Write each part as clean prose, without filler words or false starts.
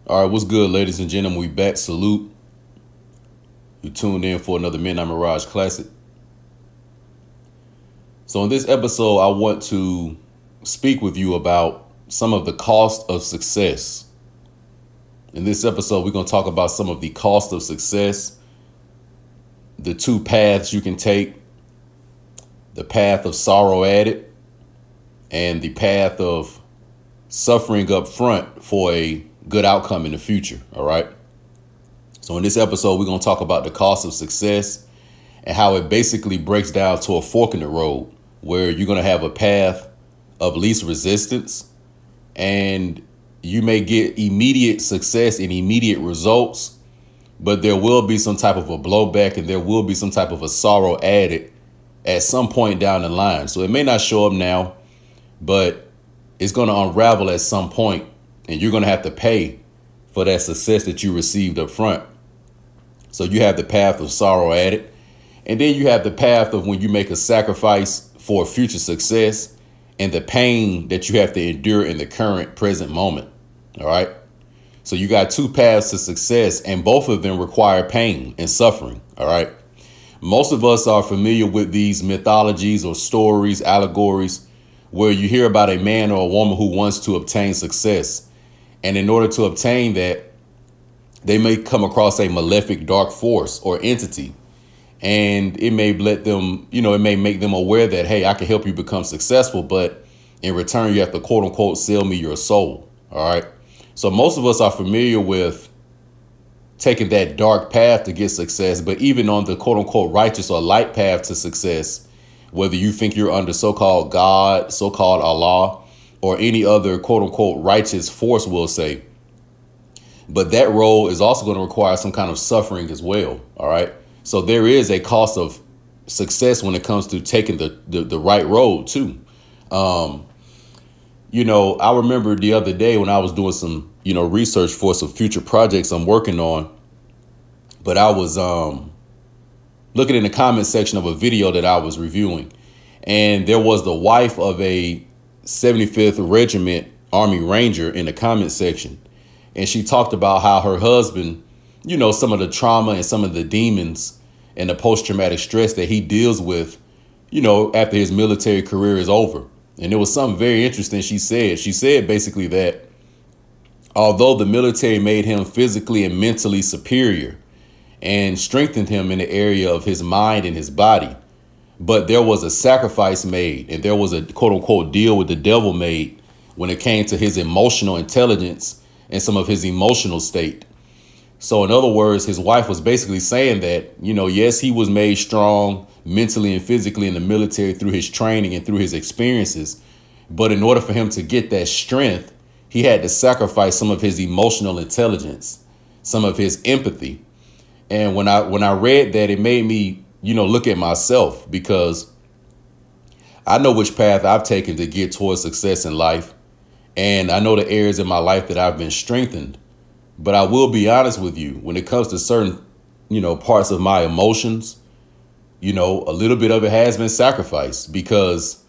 All right, what's good, ladies and gentlemen? We back. Salute. You tuned in for another Midnight Mirage Classic. So in this episode, I want to speak with you about some of the cost of success. In this episode, we're going to talk about some of the cost of success, the two paths you can take, the path of sorrow added, and the path of suffering up front for a good outcome in the future. All right. So in this episode, we're going to talk about the cost of success and how it basically breaks down to a fork in the road where you're going to have a path of least resistance and you may get immediate success and immediate results, but there will be some type of a blowback and there will be some type of a sorrow added at some point down the line. So it may not show up now, but it's going to unravel at some point. And you're going to have to pay for that success that you received up front. So you have the path of sorrow added. And then you have the path of when you make a sacrifice for future success and the pain that you have to endure in the current present moment. All right. So you got two paths to success and both of them require pain and suffering. All right. Most of us are familiar with these mythologies or stories, allegories, where you hear about a man or a woman who wants to obtain success. And in order to obtain that, they may come across a malefic dark force or entity. And it may let them, it may make them aware that, hey, I can help you become successful. But in return, you have to, quote unquote, sell me your soul. All right. So most of us are familiar with taking that dark path to get success. But even on the, quote unquote, righteous or light path to success, whether you think you're under so-called God, so-called Allah, or any other quote unquote righteous force, will say. But that role is also going to require some kind of suffering as well. All right. So there is a cost of success when it comes to taking the right road, too. I remember the other day when I was doing some, research for some future projects I'm working on. But I was looking in the comment section of a video that I was reviewing. And there was the wife of a 75th Regiment Army Ranger in the comment section. And she talked about how her husband, some of the trauma and some of the demons and the post-traumatic stress that he deals with, after his military career is over. And there was something very interesting she said. She said basically that although the military made him physically and mentally superior and strengthened him in the area of his mind and his body, but there was a sacrifice made and there was a quote unquote deal with the devil made when it came to his emotional intelligence and some of his emotional state. So in other words, his wife was basically saying that, yes, he was made strong mentally and physically in the military through his training and through his experiences. But in order for him to get that strength, he had to sacrifice some of his emotional intelligence, some of his empathy. And when I read that, it made me look at myself, because I know which path I've taken to get towards success in life. And I know the areas in my life that I've been strengthened. But I will be honest with you, when it comes to certain, parts of my emotions, a little bit of it has been sacrificed, because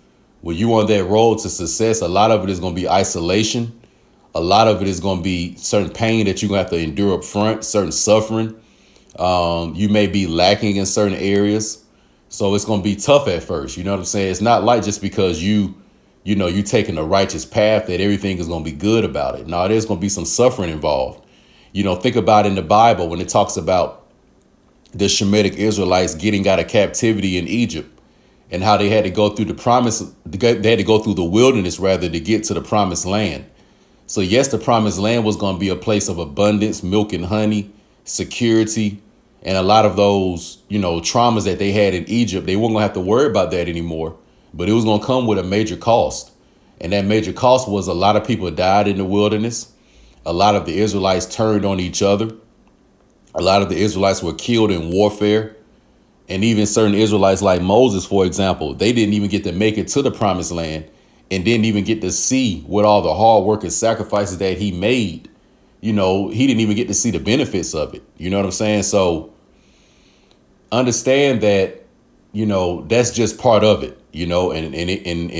when you're on that road to success, a lot of it is going to be isolation. A lot of it is going to be certain pain that you're going to have to endure up front, certain suffering. You may be lacking in certain areas. So it's going to be tough at first. You know what I'm saying? It's not like just because you taking the righteous path that everything is going to be good about it. No, there's going to be some suffering involved. Think about in the Bible when it talks about the Shemitic Israelites getting out of captivity in Egypt and how they had to go through they had to go through the wilderness rather to get to the promised land. So yes, the promised land was going to be a place of abundance, milk and honey, security, and a lot of those, traumas that they had in Egypt. They weren't going to have to worry about that anymore, but it was going to come with a major cost. And that major cost was a lot of people died in the wilderness. A lot of the Israelites turned on each other. A lot of the Israelites were killed in warfare. And even certain Israelites like Moses, for example, they didn't even get to make it to the promised land and didn't even get to see what all the hard work and sacrifices that he made. He didn't even get to see the benefits of it. You know what I'm saying? So understand that, that's just part of it, and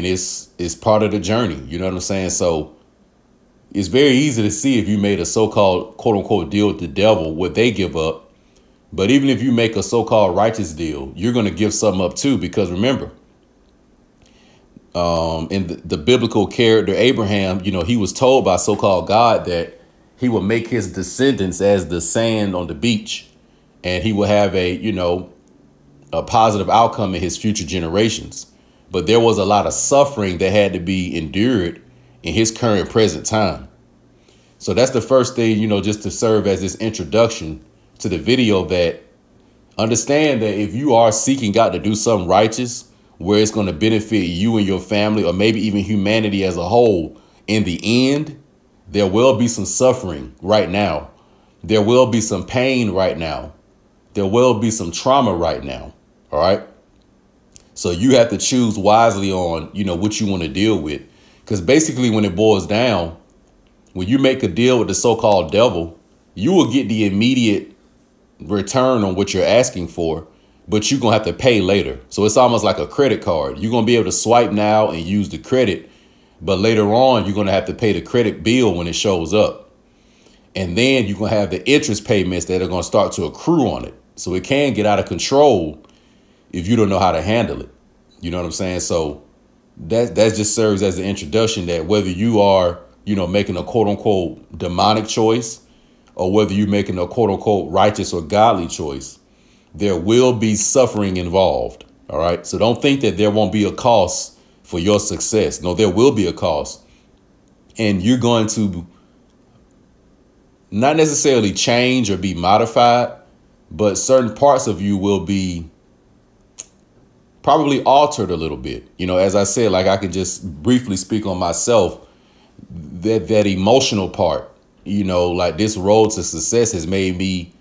it's part of the journey. You know what I'm saying? So It's very easy to see if you made a so-called quote unquote deal with the devil, what they give up. But even if you make a so-called righteous deal, you're going to give something up too, because remember, in the biblical character Abraham, he was told by so-called God that he would make his descendants as the sand on the beach, and he will have a positive outcome in his future generations. But there was a lot of suffering that had to be endured in his current present time. So that's the first thing, just to serve as this introduction to the video, that understand that if you are seeking God to do something righteous where it's going to benefit you and your family, or maybe even humanity as a whole, in the end, there will be some suffering right now. There will be some pain right now. There will be some trauma right now. All right. So you have to choose wisely on, what you want to deal with. Because basically, when it boils down, when you make a deal with the so-called devil, you will get the immediate return on what you're asking for, but you're going to have to pay later. So it's almost like a credit card. You're going to be able to swipe now and use the credit, but later on, you're going to have to pay the credit bill when it shows up. And then you're going to have the interest payments that are going to start to accrue on it. So it can get out of control if you don't know how to handle it. You know what I'm saying? So that just serves as an introduction that whether you are, making a quote unquote demonic choice, or whether you're making a quote unquote righteous or godly choice, there will be suffering involved. All right. So don't think that there won't be a cost for your success. No, there will be a cost. And you're going to not necessarily change or be modified, but certain parts of you will be probably altered a little bit. As I said, like I could just briefly speak on myself, that emotional part, like this road to success has made me,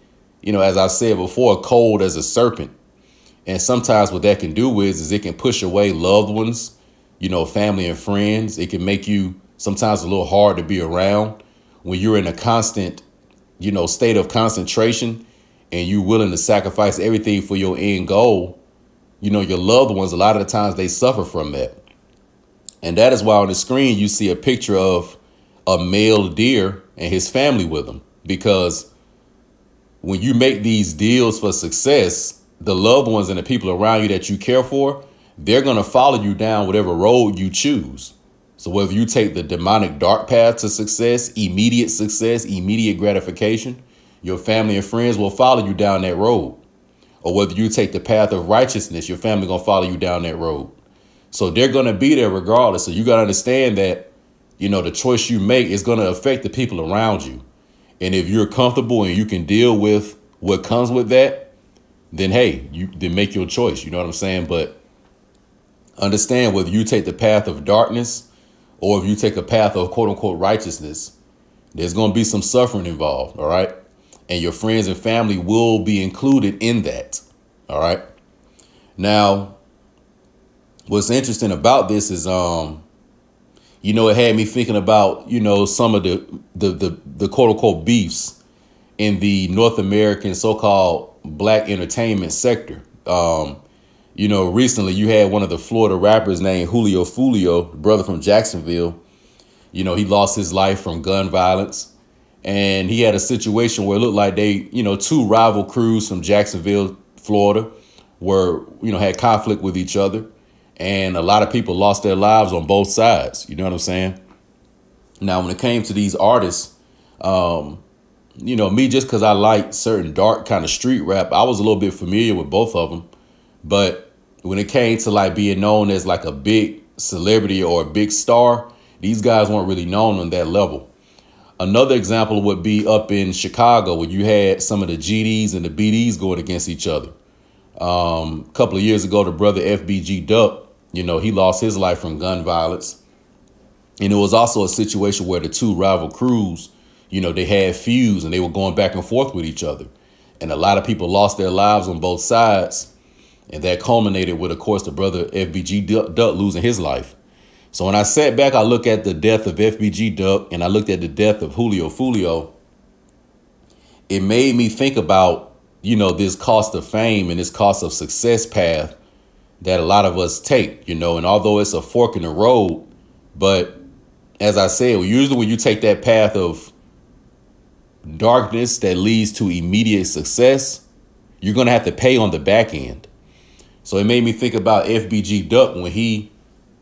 as I've said before, cold as a serpent. And sometimes what that can do is it can push away loved ones, family and friends. It can make you sometimes a little hard to be around when you're in a constant, state of concentration, and you're willing to sacrifice everything for your end goal. Your loved ones, a lot of the times they suffer from that. And that is why on the screen you see a picture of a male deer and his family with him. Because when you make these deals for success, the loved ones and the people around you that you care for, they're going to follow you down whatever road you choose. So whether you take the demonic dark path to success, immediate gratification, your family and friends will follow you down that road. Or whether you take the path of righteousness, your family going to follow you down that road. So they're going to be there regardless. So you got to understand that, the choice you make is going to affect the people around you. And if you're comfortable and you can deal with what comes with that, then, hey, then make your choice. You know what I'm saying? But understand, whether you take the path of darkness or if you take a path of quote unquote righteousness, there's going to be some suffering involved. All right. And your friends and family will be included in that. All right. Now, what's interesting about this is, it had me thinking about, some of the quote unquote beefs in the North American so-called black entertainment sector. Recently you had one of the Florida rappers named Julio Fulio, brother from Jacksonville. He lost his life from gun violence. And he had a situation where it looked like they, two rival crews from Jacksonville, Florida, had conflict with each other. And a lot of people lost their lives on both sides. You know what I'm saying? Now, when it came to these artists, me, just because I like certain dark kind of street rap, I was a little bit familiar with both of them. But when it came to like being known as like a big celebrity or a big star, these guys weren't really known on that level. Another example would be up in Chicago, where you had some of the GDs and the BDs going against each other. A couple of years ago, the brother FBG Duck, he lost his life from gun violence. And it was also a situation where the two rival crews, they had feuds and they were going back and forth with each other. And a lot of people lost their lives on both sides. And that culminated with, of course, the brother FBG Duck losing his life. So when I sat back, I looked at the death of FBG Duck and I looked at the death of Julio Fulio. It made me think about, this cost of fame and this cost of success path that a lot of us take, and although it's a fork in the road, but as I said, usually when you take that path of darkness that leads to immediate success, you're going to have to pay on the back end. So it made me think about FBG Duck when he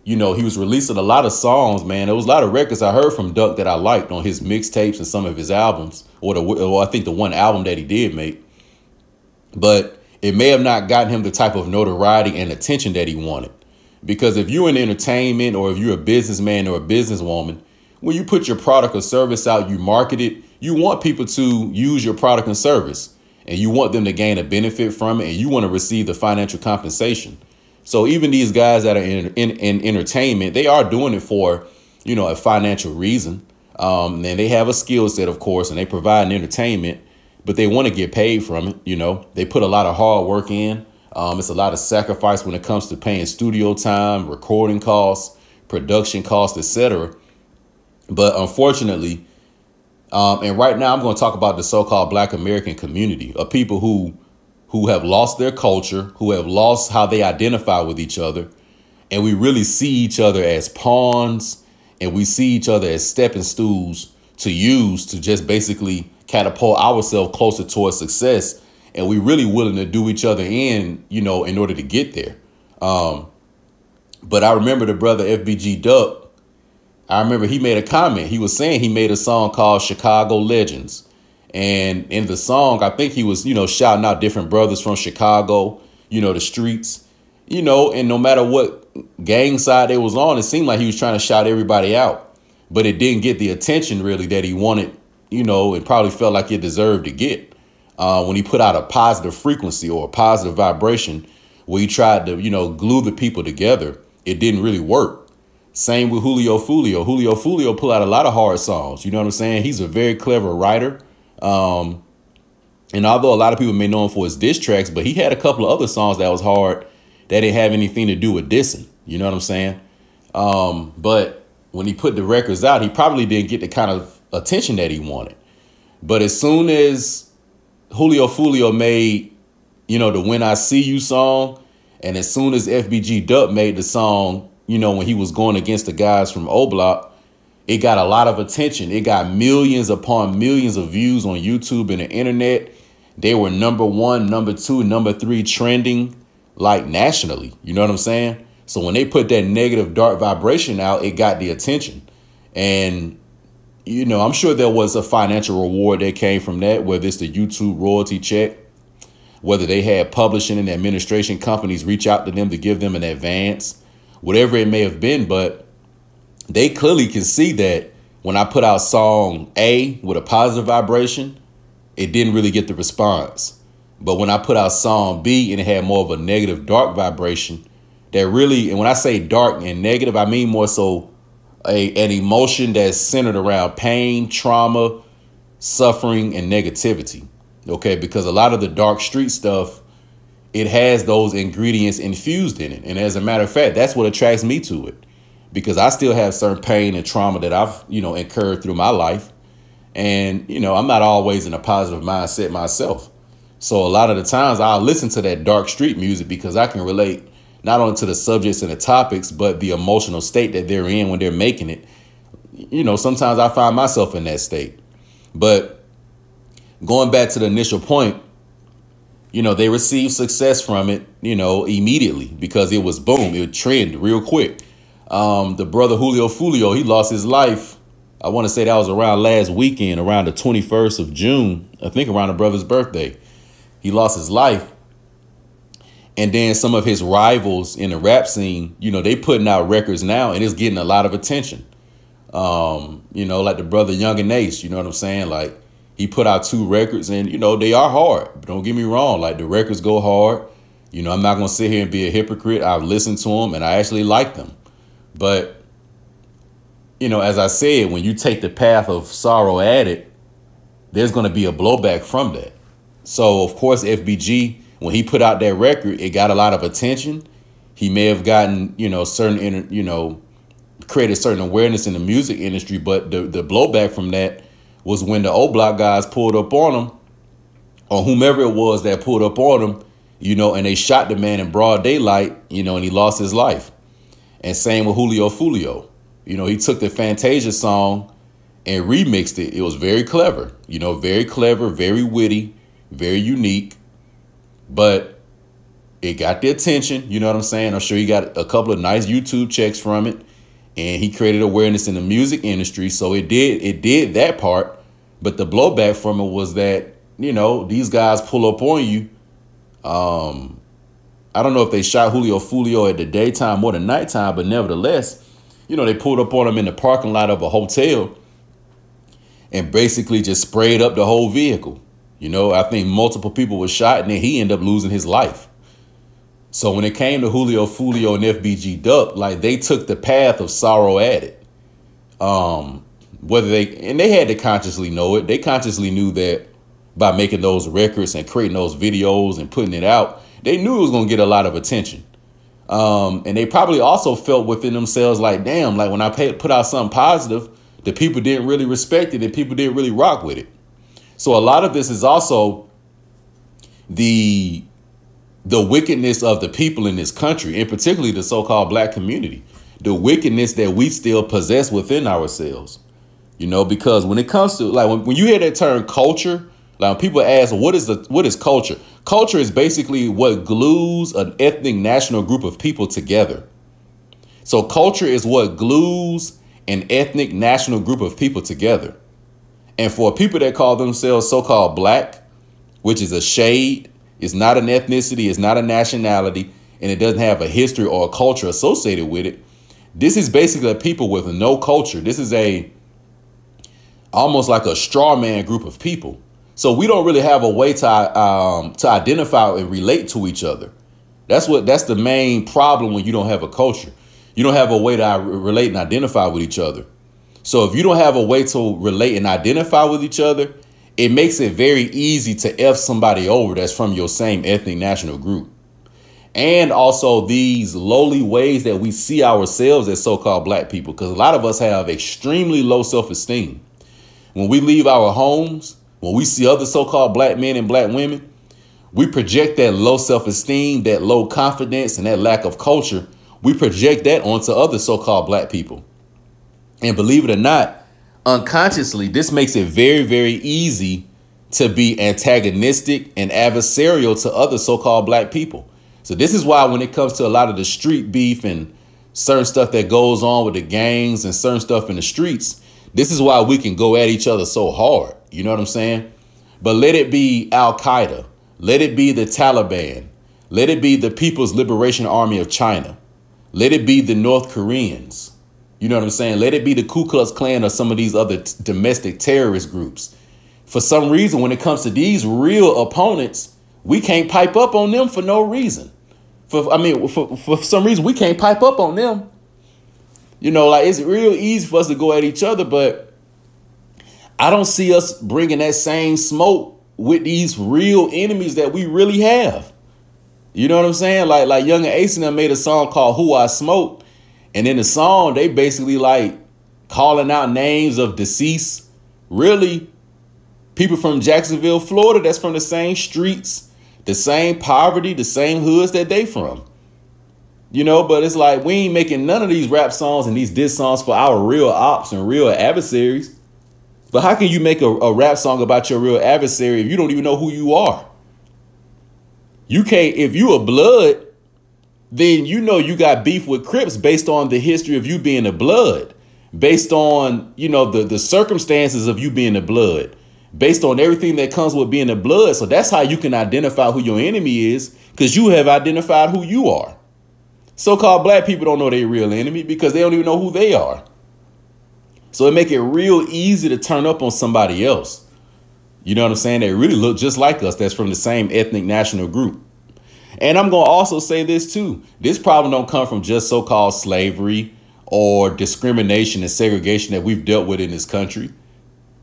was releasing a lot of songs, man. There was a lot of records I heard from Duck that I liked on his mixtapes and some of his albums, or I think the one album that he did make. But it may have not gotten him the type of notoriety and attention that he wanted. Because if you're in entertainment, or if you're a businessman or a businesswoman, when you put your product or service out, you market it, you want people to use your product and service, and you want them to gain a benefit from it, and you want to receive the financial compensation. So even these guys that are in entertainment, they are doing it for, a financial reason. And they have a skill set, of course, and they provide an entertainment, but they want to get paid from it. They put a lot of hard work in. It's a lot of sacrifice when it comes to paying studio time, recording costs, production costs, etc. But unfortunately, and right now I'm going to talk about the so-called Black American community of people who have lost their culture, who have lost how they identify with each other. And we really see each other as pawns, and we see each other as stepping stools to use to just basically catapult ourselves closer towards success. And we really willing to do each other in order to get there. But I remember the brother FBG Duck. I remember he made a comment. He was saying he made a song called Chicago Legends. And in the song, I think he was, shouting out different brothers from Chicago, the streets, and no matter what gang side they was on, it seemed like he was trying to shout everybody out. But it didn't get the attention really that he wanted, and probably felt like it deserved to get when he put out a positive frequency or a positive vibration where he tried to, glue the people together. It didn't really work. Same with Julio Fulio. Julio Fulio put out a lot of hard songs. You know what I'm saying? He's a very clever writer. And although a lot of people may know him for his diss tracks, but he had a couple of other songs that was hard that didn't have anything to do with dissing. You know what I'm saying? But when he put the records out, he probably didn't get the kind of attention that he wanted. But as soon as Julio Fulio made, the When I See You song, and as soon as FBG Duck made the song, when he was going against the guys from O Block, it got a lot of attention. It got millions upon millions of views on YouTube and the internet. They were #1, #2, #3 trending like nationally. You know what I'm saying? So when they put that negative dark vibration out, it got the attention. And, I'm sure there was a financial reward that came from that, whether it's the YouTube royalty check, whether they had publishing and administration companies reach out to them to give them an advance, whatever it may have been. But they clearly can see that when I put out song A with a positive vibration, it didn't really get the response. But when I put out song B and it had more of a negative dark vibration, that really, and when I say dark and negative, I mean more so an emotion that's centered around pain, trauma, suffering, and negativity. Okay, because a lot of the dark street stuff, it has those ingredients infused in it. And as a matter of fact, that's what attracts me to it. Because I still have certain pain and trauma that I've, incurred through my life. And, I'm not always in a positive mindset myself. So a lot of the times I'll listen to that dark street music because I can relate not only to the subjects and the topics, but the emotional state that they're in when they're making it. Sometimes I find myself in that state. But going back to the initial point, they received success from it, immediately because it was boom. It would trend real quick. The brother Julio Fulio, he lost his life. I want to say that was around last weekend, around the 21st of June, I think around the brother's birthday. He lost his life. And then some of his rivals in the rap scene, they putting out records now and it's getting a lot of attention. Like the brother Young and Ace, you know what I'm saying? Like he put out 2 records and, they are hard. But don't get me wrong. Like the records go hard. I'm not going to sit here and be a hypocrite. I've listened to them and I actually like them. But, as I said, when you take the path of sorrow added, there's going to be a blowback from that. So, of course, FBG, when he put out that record, it got a lot of attention. He may have gotten, created certain awareness in the music industry. But the blowback from that was when the O Block guys pulled up on him, or whomever it was that pulled up on him, and they shot the man in broad daylight, and he lost his life. And same with Julio Fulio. You know, he took the Fantasia song and remixed it. It was very clever, you know, very clever, very witty, very unique. But it got the attention. You know what I'm saying? I'm sure he got a couple of nice YouTube checks from it. And he created awareness in the music industry. So it did that part. But the blowback from it was that, you know, these guys pull up on you. I don't know if they shot Julio Fulio at the daytime or the nighttime, but nevertheless, you know, they pulled up on him in the parking lot of a hotel and basically just sprayed up the whole vehicle. You know, I think multiple people were shot and then he ended up losing his life. So when it came to Julio Fulio and FBG Duck, like they took the path of sorrow added. They had to consciously know it. They consciously knew that by making those records and creating those videos and putting it out, they knew it was going to get a lot of attention. And they probably also felt within themselves like, damn, like when I put out something positive, the people didn't really respect it and people didn't really rock with it. So a lot of this is also the wickedness of the people in this country, and particularly the so-called black community, the wickedness that we still possess within ourselves, you know, because when it comes to like when you hear that term culture, like when people ask, what is culture? Culture is basically what glues an ethnic national group of people together. So culture is what glues an ethnic national group of people together. And for people that call themselves so-called black, which is a shade, it's not an ethnicity, it's not a nationality, and it doesn't have a history or a culture associated with it. This is basically a people with no culture. This is almost like a straw man group of people. So we don't really have a way to identify and relate to each other. That's the main problem when you don't have a culture. You don't have a way to relate and identify with each other. So if you don't have a way to relate and identify with each other, it makes it very easy to F somebody over that's from your same ethnic national group. And also these lowly ways that we see ourselves as so-called black people, because a lot of us have extremely low self-esteem. When we leave our homes, when we see other so-called black men and black women, we project that low self-esteem, that low confidence, and that lack of culture. We project that onto other so-called black people. And believe it or not, unconsciously, this makes it very, very easy to be antagonistic and adversarial to other so-called black people. So this is why when it comes to a lot of the street beef and certain stuff that goes on with the gangs and certain stuff in the streets, this is why we can go at each other so hard. You know what I'm saying? But let it be Al-Qaeda. Let it be the Taliban. Let it be the People's Liberation Army of China. Let it be the North Koreans. You know what I'm saying? Let it be the Ku Klux Klan or some of these other domestic terrorist groups. For some reason, when it comes to these real opponents, we can't pipe up on them for no reason. For some reason, we can't pipe up on them. You know, like it's real easy for us to go at each other, but I don't see us bringing that same smoke with these real enemies that we really have. You know what I'm saying? Like Young and Ace and them made a song called Who I Smoke. And in the song, they basically like calling out names of deceased, really people from Jacksonville, Florida, that's from the same streets, the same poverty, the same hoods that they from. You know, but it's like we ain't making none of these rap songs and these diss songs for our real ops and real adversaries. But how can you make a rap song about your real adversary if you don't even know who you are? You can't, if you a blood, then you know you got beef with Crips based on the history of you being a blood, based on, you know, the circumstances of you being a blood, based on everything that comes with being a blood. So that's how you can identify who your enemy is, because you have identified who you are. So-called black people don't know their real enemy because they don't even know who they are. So it make it real easy to turn up on somebody else. You know what I'm saying? They really look just like us. That's from the same ethnic national group. And I'm going to also say this, too. This problem don't come from just so-called slavery or discrimination and segregation that we've dealt with in this country.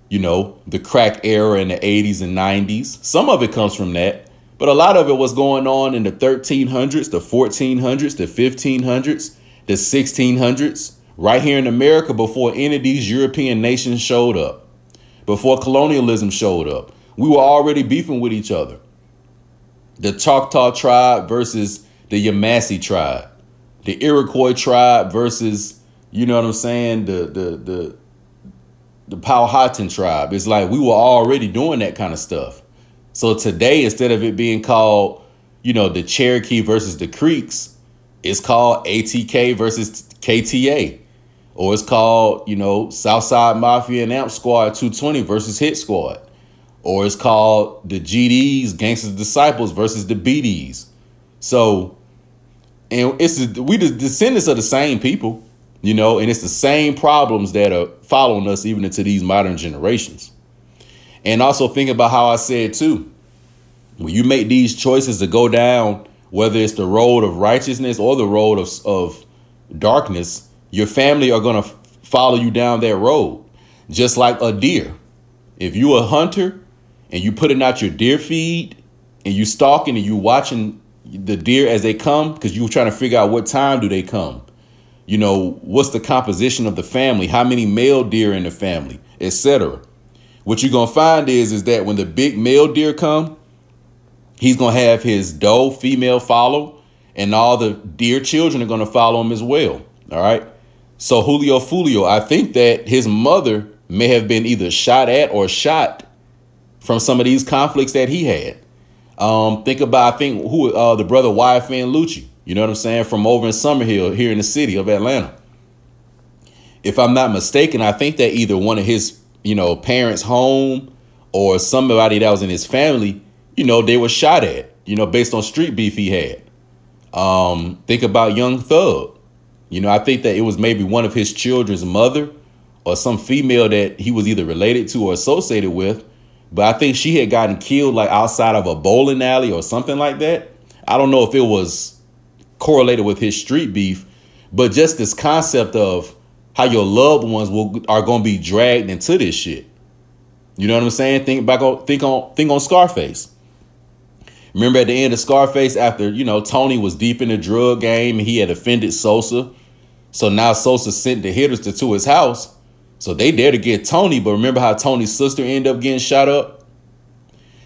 You know, the crack era in the 80s and 90s. Some of it comes from that. But a lot of it was going on in the 1300s, the 1400s, the 1500s, the 1600s, right here in America before any of these European nations showed up, before colonialism showed up. We were already beefing with each other. The Choctaw tribe versus the Yamasee tribe, the Iroquois tribe versus You know what I'm saying? The Powhatan tribe. It's like we were already doing that kind of stuff. So today, instead of it being called, you know, the Cherokee versus the Creeks, it's called ATK versus KTA. Or it's called, you know, Southside Mafia and Amp Squad 220 versus Hit Squad. Or it's called the GDs, Gangsters Disciples versus the BDs. So, and we the descendants of the same people, you know, and it's the same problems that are following us even into these modern generations. And also think about how I said too, when you make these choices to go down, whether it's the road of righteousness or the road of darkness, your family are going to follow you down that road, just like a deer. If you a hunter and you putting out your deer feed and you stalking and you watching the deer as they come, because you trying to figure out what time do they come, you know, what's the composition of the family, how many male deer in the family, etc. What you're going to find is that when the big male deer come, he's going to have his doe female follow, and all the deer children are going to follow him as well. All right. So Julio Fulio, I think that his mother may have been either shot at or shot from some of these conflicts that he had. Think about, I think, the brother YFN Lucci, you know what I'm saying, from over in Summerhill here in the city of Atlanta. If I'm not mistaken, I think that either one of his, you know, parents' home or somebody that was in his family, you know, they were shot at, you know, based on street beef he had. Think about Young Thug. You know, I think that it was maybe one of his children's mother or some female that he was either related to or associated with. But I think she had gotten killed like outside of a bowling alley or something like that. I don't know if it was correlated with his street beef, but just this concept of how your loved ones are going to be dragged into this shit. You know what I'm saying? Think on Scarface. Remember at the end of Scarface, after, you know, Tony was deep in the drug game and he had offended Sosa. So now Sosa sent the hitters to his house. So they dare to get Tony. But remember how Tony's sister ended up getting shot up?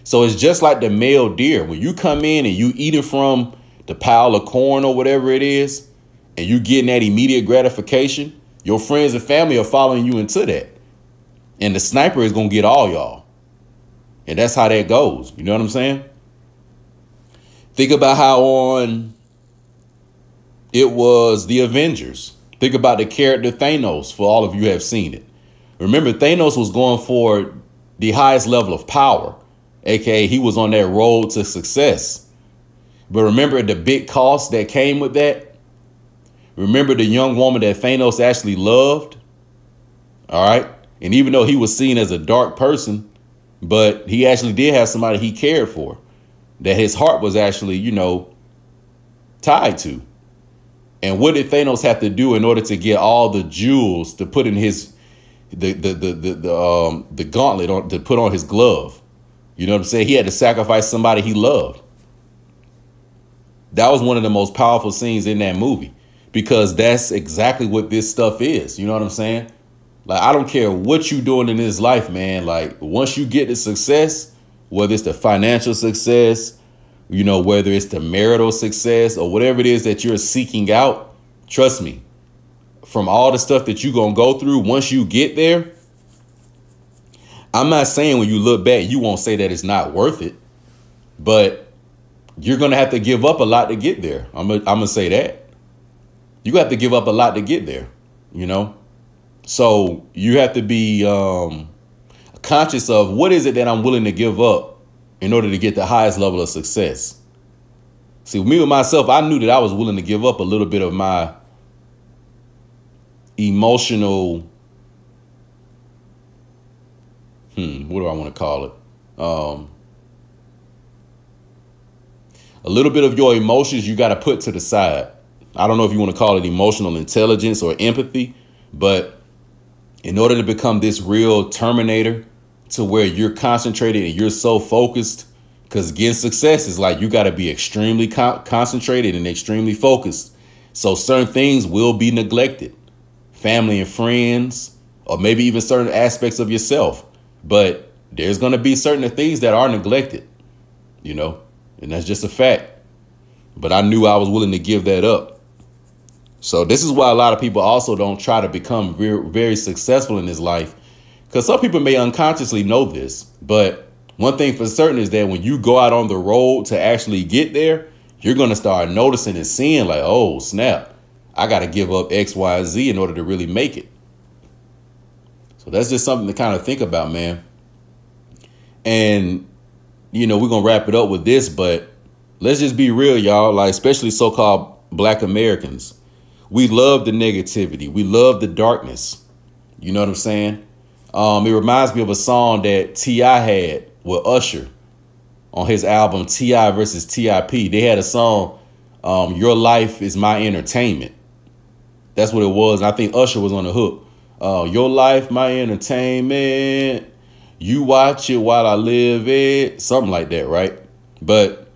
So it's just like the male deer. When you come in and you eating from the pile of corn or whatever it is, and you getting that immediate gratification, your friends and family are following you into that. And the sniper is going to get all y'all. And that's how that goes. You know what I'm saying? Think about how on it was the Avengers. Think about the character Thanos, for all of you who have seen it. Remember, Thanos was going for the highest level of power, aka he was on that road to success. But remember the big cost that came with that? Remember the young woman that Thanos actually loved? All right. And even though he was seen as a dark person, but he actually did have somebody he cared for, that his heart was actually, you know, tied to. And what did Thanos have to do in order to get all the jewels to put in his the gauntlet on, to put on his glove? You know what I'm saying? He had to sacrifice somebody he loved. That was one of the most powerful scenes in that movie, because that's exactly what this stuff is. You know what I'm saying? Like, I don't care what you're doing in this life, man. Like, once you get the success, whether it's the financial success, you know, whether it's the marital success or whatever it is that you're seeking out, trust me, from all the stuff that you're going to go through, once you get there, I'm not saying when you look back, you won't say that it's not worth it, but you're going to have to give up a lot to get there. I'm going to say that. You have to give up a lot to get there, you know? So you have to be conscious of what is it that I'm willing to give up in order to get the highest level of success. See, with me, with myself, I knew that I was willing to give up a little bit of my emotional, what do I want to call it? A little bit of your emotions you got to put to the side. I don't know if you want to call it emotional intelligence or empathy, but in order to become this real Terminator, to where you're concentrated and you're so focused, because again, success is like you got to be extremely concentrated and extremely focused. So certain things will be neglected, family and friends, or maybe even certain aspects of yourself. But there's going to be certain things that are neglected, you know, and that's just a fact. But I knew I was willing to give that up. So this is why a lot of people also don't try to become very, very successful in this life, because some people may unconsciously know this. But one thing for certain is that when you go out on the road to actually get there, you're going to start noticing and seeing like, oh, snap, I got to give up X, Y, Z in order to really make it. So that's just something to kind of think about, man. And, you know, we're going to wrap it up with this, but let's just be real, y'all, like especially so-called Black Americans. We love the negativity. We love the darkness. You know what I'm saying? It reminds me of a song that T.I. had with Usher on his album T.I. versus T.I.P. They had a song, Your Life is My Entertainment. That's what it was. And I think Usher was on the hook. Your life, my entertainment. You watch it while I live it. Something like that, right? But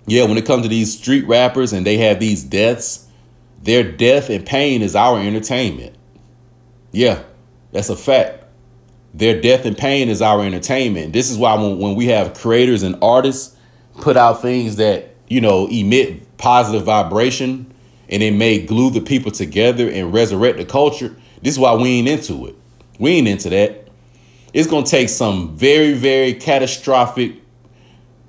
yeah, when it comes to these street rappers and they have these deaths, their death and pain is our entertainment. Yeah, that's a fact. Their death and pain is our entertainment. This is why when we have creators and artists put out things that, you know, emit positive vibration and it may glue the people together and resurrect the culture, this is why we ain't into it. We ain't into that. It's going to take some very, very catastrophic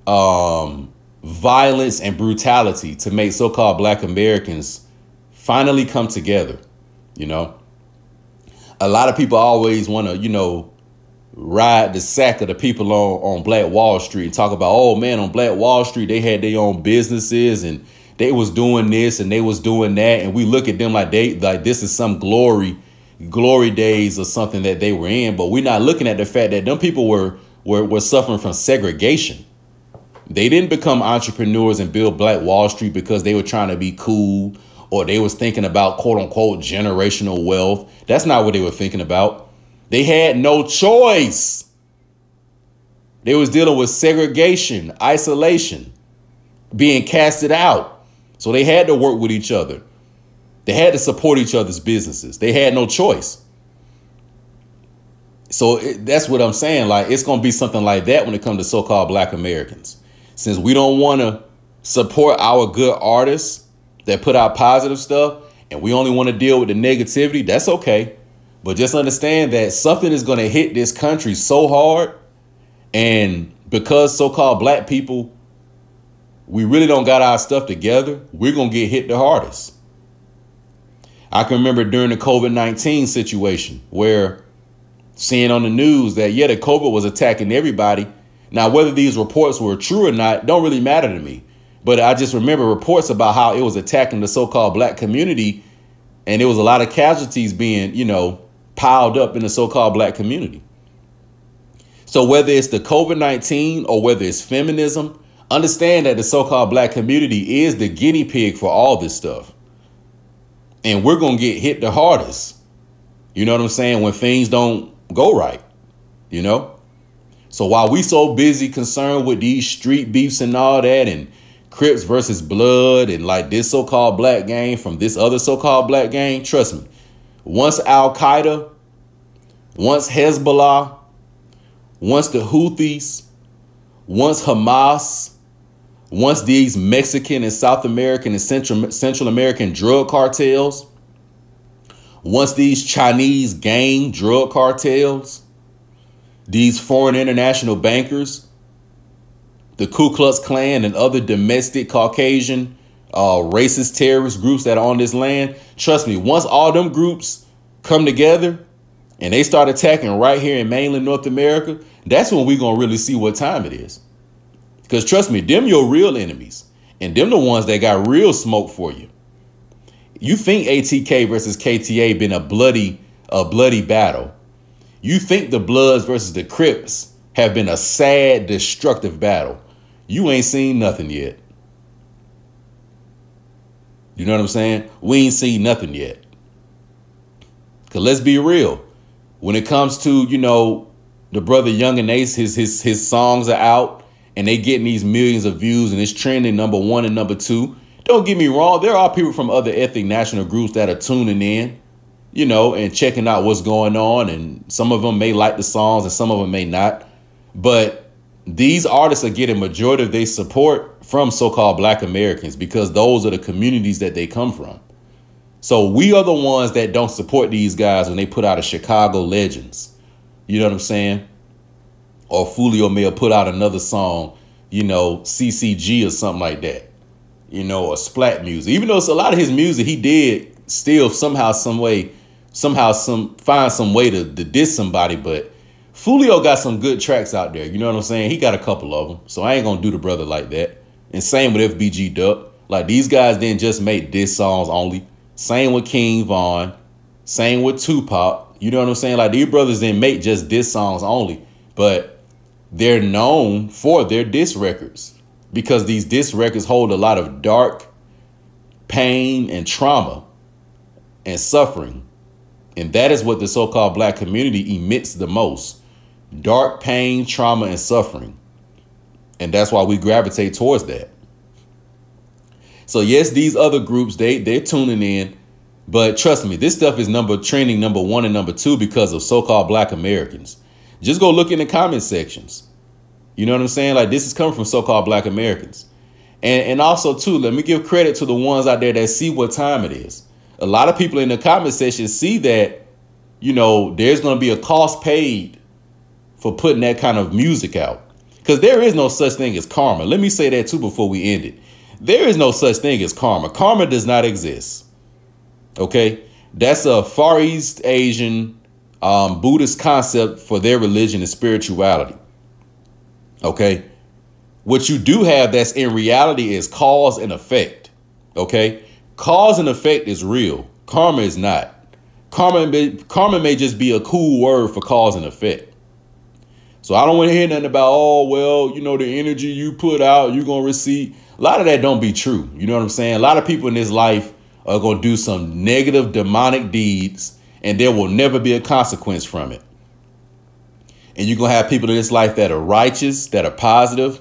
violence and brutality to make so-called Black Americans finally come together. You know, a lot of people always want to, you know, ride the sack of the people on Black Wall Street and talk about, oh, man, on Black Wall Street, they had their own businesses and they was doing this and they was doing that. And we look at them like this is some glory days or something that they were in. But we're not looking at the fact that them people were suffering from segregation. They didn't become entrepreneurs and build Black Wall Street because they were trying to be cool or they was thinking about, quote unquote, generational wealth. That's not what they were thinking about. They had no choice. They was dealing with segregation, isolation, being casted out. So they had to work with each other. They had to support each other's businesses. They had no choice. So that's what I'm saying. Like, it's going to be something like that when it comes to so-called Black Americans. Since we don't want to support our good artists that put out positive stuff and we only want to deal with the negativity, that's okay. But just understand that something is going to hit this country so hard. And because so-called Black people, we really don't got our stuff together, we're going to get hit the hardest. I can remember during the COVID-19 situation where seeing on the news that, yeah, the COVID was attacking everybody. Now, whether these reports were true or not, don't really matter to me. But I just remember reports about how it was attacking the so-called Black community. And there was a lot of casualties being, you know, piled up in the so-called Black community. So whether it's the COVID-19 or whether it's feminism, understand that the so-called Black community is the guinea pig for all this stuff. And we're going to get hit the hardest. You know what I'm saying? When things don't go right, you know? So while we so busy concerned with these street beefs and all that and Crips versus Blood and like this so-called Black gang from this other so-called Black gang, trust me, once Al-Qaeda, once Hezbollah, once the Houthis, once Hamas, once these Mexican and South American and Central American drug cartels, once these Chinese gang drug cartels, these foreign international bankers, the Ku Klux Klan and other domestic Caucasian racist terrorist groups that are on this land, trust me, once all them groups come together and they start attacking right here in mainland North America, that's when we're going to really see what time it is. Because trust me, them your real enemies and them the ones that got real smoke for you. You think ATK versus KTA been a bloody battle. You think the Bloods versus the Crips have been a sad, destructive battle. You ain't seen nothing yet. You know what I'm saying? We ain't seen nothing yet. Because let's be real. When it comes to, you know, the brother Young and Ace, his songs are out and they getting these millions of views and it's trending #1 and #2. Don't get me wrong. There are people from other ethnic national groups that are tuning in, you know, and checking out what's going on. And some of them may like the songs and some of them may not. But these artists are getting majority of their support from so-called Black Americans because those are the communities that they come from. So we are the ones that don't support these guys when they put out a Chicago Legends. You know what I'm saying? Or Fulio may have put out another song, you know, CCG or something like that. You know, or Splat music. Even though it's a lot of his music, he did still somehow, find some way to diss somebody. But Fulio got some good tracks out there. You know what I'm saying? He got a couple of them. So I ain't going to do the brother like that. And same with FBG Duck. Like, these guys didn't just make diss songs only. Same with King Von. Same with Tupac. You know what I'm saying? Like, these brothers didn't make just diss songs only. But they're known for their diss records. Because these diss records hold a lot of dark pain and trauma and suffering. And that is what the so-called black community emits the most. Dark pain, trauma, and suffering. And that's why we gravitate towards that. So yes, these other groups, they're tuning in. But trust me, this stuff is trending number 1 and number 2 because of so-called black Americans. Just go look in the comment sections. You know what I'm saying? Like, this is coming from so-called black Americans. And also, too, let me give credit to the ones out there that see what time it is. A lot of people in the comment section see that, you know, there's going to be a cost paid for putting that kind of music out. Because there is no such thing as karma. Let me say that, too, before we end it. There is no such thing as karma. Karma does not exist. OK, that's a Far East Asian Buddhist concept for their religion and spirituality. OK, what you do have that's in reality is cause and effect. OK, cause and effect is real. Karma is not. Karma may just be a cool word for cause and effect. So I don't want to hear nothing about, oh, well, you know, the energy you put out, you're going to receive. A lot of that don't be true. You know what I'm saying? A lot of people in this life are going to do some negative demonic deeds and there will never be a consequence from it. And you're going to have people in this life that are righteous, that are positive,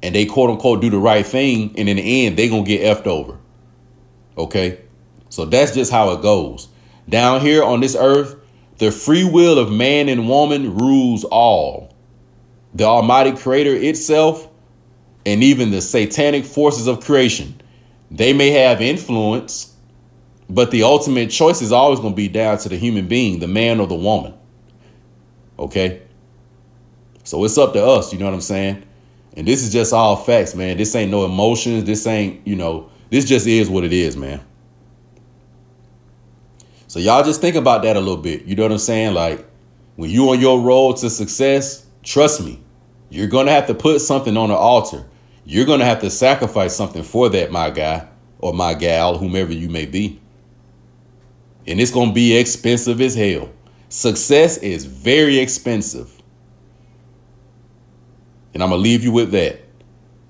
and they quote unquote do the right thing. And in the end, they're going to get effed over. OK, so that's just how it goes. Down here on this earth, the free will of man and woman rules all. The Almighty Creator itself and even the satanic forces of creation, they may have influence, but the ultimate choice is always going to be down to the human being, the man or the woman. OK, so it's up to us. You know what I'm saying? And this is just all facts, man. This ain't no emotions. This ain't, you know, this just is what it is, man. So y'all just think about that a little bit. You know what I'm saying? Like, when you on your road to success, trust me, you're going to have to put something on the altar. You're going to have to sacrifice something for that, my guy or my gal, whomever you may be. And it's going to be expensive as hell. Success is very expensive. And I'm going to leave you with that.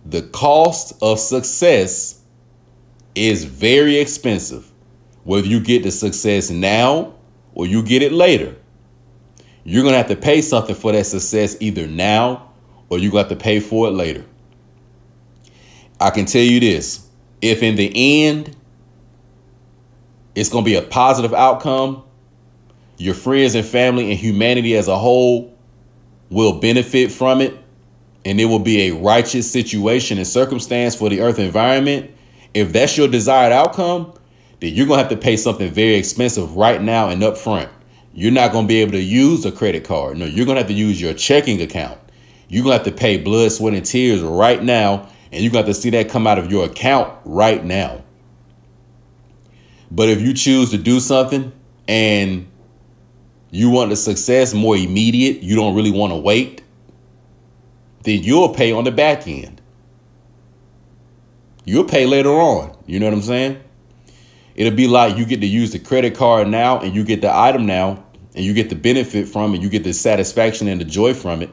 The cost of success is very expensive. Whether you get the success now or you get it later, you're going to have to pay something for that success either now or you got to pay for it later. I can tell you this, if in the end, it's going to be a positive outcome, your friends and family and humanity as a whole will benefit from it. And it will be a righteous situation and circumstance for the earth environment. If that's your desired outcome, then you're going to have to pay something very expensive right now and up front. You're not going to be able to use a credit card. No, you're going to have to use your checking account. You're going to have to pay blood, sweat, and tears right now. And you're going to have to see that come out of your account right now. But if you choose to do something and you want the success more immediate, you don't really want to wait, then you'll pay on the back end. You'll pay later on. You know what I'm saying? It'll be like you get to use the credit card now and you get the item now and you get the benefit from it. You get the satisfaction and the joy from it.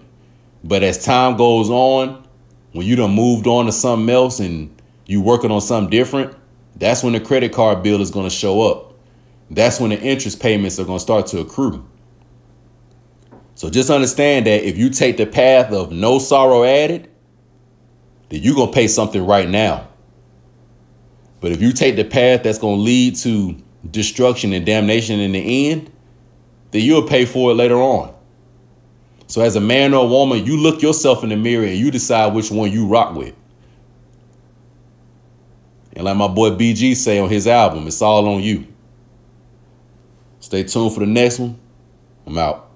But as time goes on, when you done moved on to something else and you working on something different, that's when the credit card bill is going to show up. That's when the interest payments are going to start to accrue. So just understand that if you take the path of no sorrow added, then you're going to pay something right now. But if you take the path that's going to lead to destruction and damnation in the end, then you'll pay for it later on. So as a man or a woman, you look yourself in the mirror and you decide which one you rock with. And like my boy BG say on his album, it's all on you. Stay tuned for the next one. I'm out.